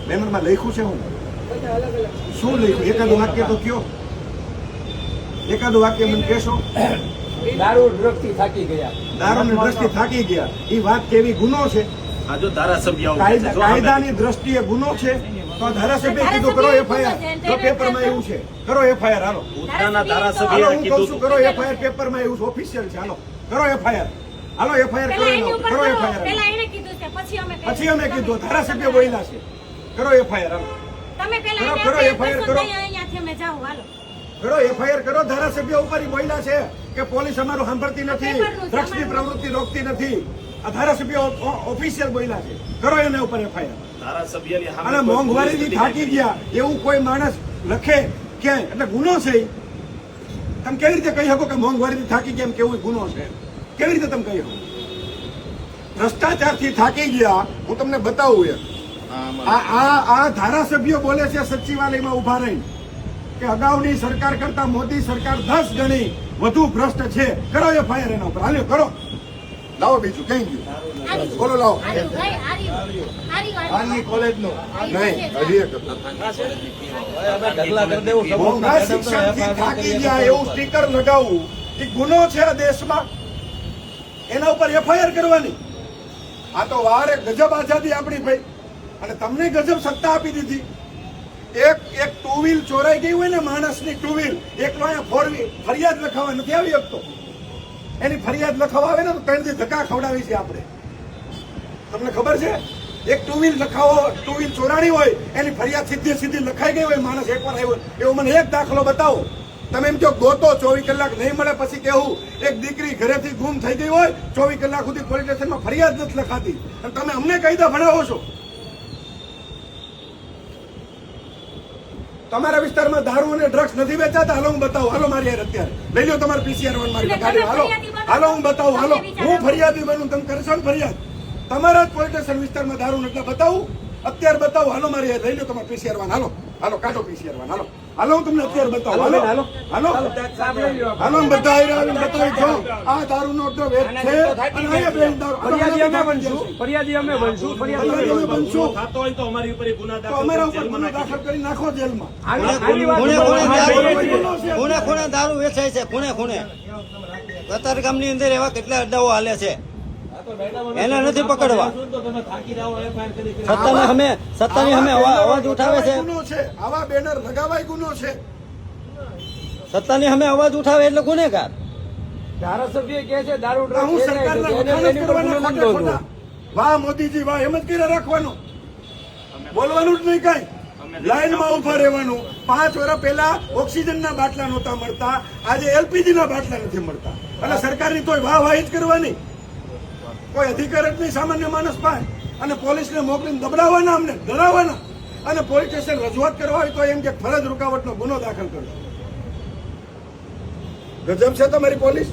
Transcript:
બેનરમાં લખ્યું છે હું શું લખ્યું? એકાદું વાક્ય તો કયો, એકાદું વાક્ય મને કહેશો? દારૂ ડ્રગથી થાકી ગયા, દારૂની દ્રષ્ટિએ થાકી ગયા, એ વાત કેવી ગુનો છે? આ જો ધારાસભ્ય કાયદાની દ્રષ્ટિએ ગુનો છે તો ધારાસભ્ય કીધું કરો એફઆઈઆર. જો પેપરમાં એવું છે કરો એફઆઈઆર. હાલો ઉધનાના ધારાસભ્ય હું કહું કીધું છું કરો એફઆઈઆર. પેપરમાં એવું છે, ઓફિશિયલ છે. હાલો કરો એફઆઈઆર. હાલો એફઆઈઆર કરો એફઆઈઆર. પછી અમે કીધું ધારાસભ્ય બોલ્યા છે કરો એફઆઈઆર. હાલો કરો એફઆઈઆર કરો. કરો એફઆઈઆર કરો. ધારાસભ્ય ઉપર બોલ્યા છે કે પોલીસ અમારું સાંભળતી નથી, ડ્રગ્સની પ્રવૃત્તિ રોકતી નથી. આ ધારાસભ્ય ઓફિશિયલ બોલ્યા છે. કરો એના ઉપર એફઆઈઆર. ધારાસભ્યની અને મોંઘવારીથી થાકી ગયા એવું કોઈ માણસ લખે ક્યાંય એટલે ગુનો છે. તમે કેવી રીતે કહી શકો કે મોંઘવારીથી થાકી ગયા એમ કેવું ગુનો છે? કેવી રીતે તમે કહી શકો? ભ્રષ્ટાચારથી થાકી ગયા. હું તમને બતાવું યાર. આ ધારાસભ્યો બોલે છે સચિવાલયમાં ઉભા રહી કે અગાઉની સરકાર કરતા મોદી સરકાર 10 ગણી વધુ ભ્રષ્ટ છે. કરો એફઆઈઆર એના ઉપર. હાલ્યો કરો. લાવો બીજું કઈ ગયું બોલો. લાવો આની કોલેજનું નહીં હજી એક મોંઘા શિક્ષણથી થાકી ગયા એવું સ્ટીકર લગાવવું એ ગુનો છે આ દેશમાં. એના ઉપર એફઆઈઆર કરવાની. આ તો વારે ગજબ આઝાદી આપણી ભાઈ. અને તમને ગજબ સત્તા આપી દીધી. એક ટુ વ્હીલ ચોરાઈ ગઈ હોય ને માણસની ટુ વ્હીલ, એકલો અહીંયા 4 વ્હીલ ફરિયાદ લખાવા નથી આવી શકતો. એની ફરિયાદ લખાવા આવે ને તો 3 દી ધક્કા ખવડાવી છે આપણે. તમને ખબર છે? એક ટુ વ્હીલ લખાવો, ટુ વ્હીલ ચોરાણી હોય એની ફરિયાદ સીધી લખાઈ ગઈ હોય, માણસ એકવાર આવ્યો એવો મને એક દાખલો બતાવો. તમે એમ કહો ગોતો 24 કલાક નહીં મળે પછી કેવું એક દીકરી ઘરેથી ગુમ થઈ ગઈ હોય 24 કલાક સુધી પોલીસ સ્ટેશનમાં ફરિયાદ નથી લખાતી અને તમે અમને કાયદા ભણાવો છો. તમારા વિસ્તારમાં દારૂ અને ડ્રગ્સ નથી વેચાતા? હાલો હું બતાવું. હાલો મારી યાર અત્યારે લઈ લો તમારે PCR મારી ગાડી. હાલો હાલો હું બતાવું. હાલો હું ફરિયાદી બનું. તમે કરશો ને ફરિયાદ? તમારા જ પોલીસ સ્ટેશન વિસ્તારમાં દારૂ નથી બતાવું અત્યારે બતાવું. હાલો મારી યાર લઈ લો તમારે PCR વાન. હાલો હાલો કાઢો PCR વાન. હાલો હાલો હું તમને અત્યારે બતાવું. હાલો હાલો હાલો હાલો બધા આવીને બતાવી દો આ દારૂનો અડ્ડો વેચ છે. ફરિયાદી અમે બનશું. ફરિયાદી અમે બનશું. થતો હોય તો અમારી ઉપર ગુના અમારા ઉપર ગુનો દાખલ કરી નાખો જેલમાં. ખૂણે ખૂણે દારૂ વેચાય છે. ખૂણે ખૂણે કતારગામની અંદર એવા કેટલા અડ્ડાઓ હાલે છે, એને નથી પકડવા. સત્તાની સામે અવાજ ઉઠાવે છે. આવા બેનર લગાવાય ગુનો છે. સત્તાની સામે અવાજ ઉઠાવે એટલે ગુનેગાર. ધારાસભ્ય કહે છે દારૂ હું સરકારના વખાણ જ કરવાના ખોટા. વાહ મોદીજી વાહ, એમ જ કર્યા રાખવાનું, બોલવાનું જ નહીં કઈ. લાઈનમાં ઉભા રહેવાનું. 5 વર્ષ પહેલા ઓક્સિજનના બાટલા નહોતા મળતા, આજે LPG ના બાટલા નથી મળતા. એટલે સરકારની તોય વાહ જ કરવાની. કોઈ અધિકાર જ નહીં સામાન્ય માણસ પાસે. અને પોલીસને મોકલીને દબડાવવાના, અમને ડરાવવાના. અને પોલીસ સ્ટેશન રજૂઆત કરવા હોય તો એમ કે ફરજ રૂકાવટનો ગુનો દાખલ કરો. ગજબ છે તમારી પોલીસ.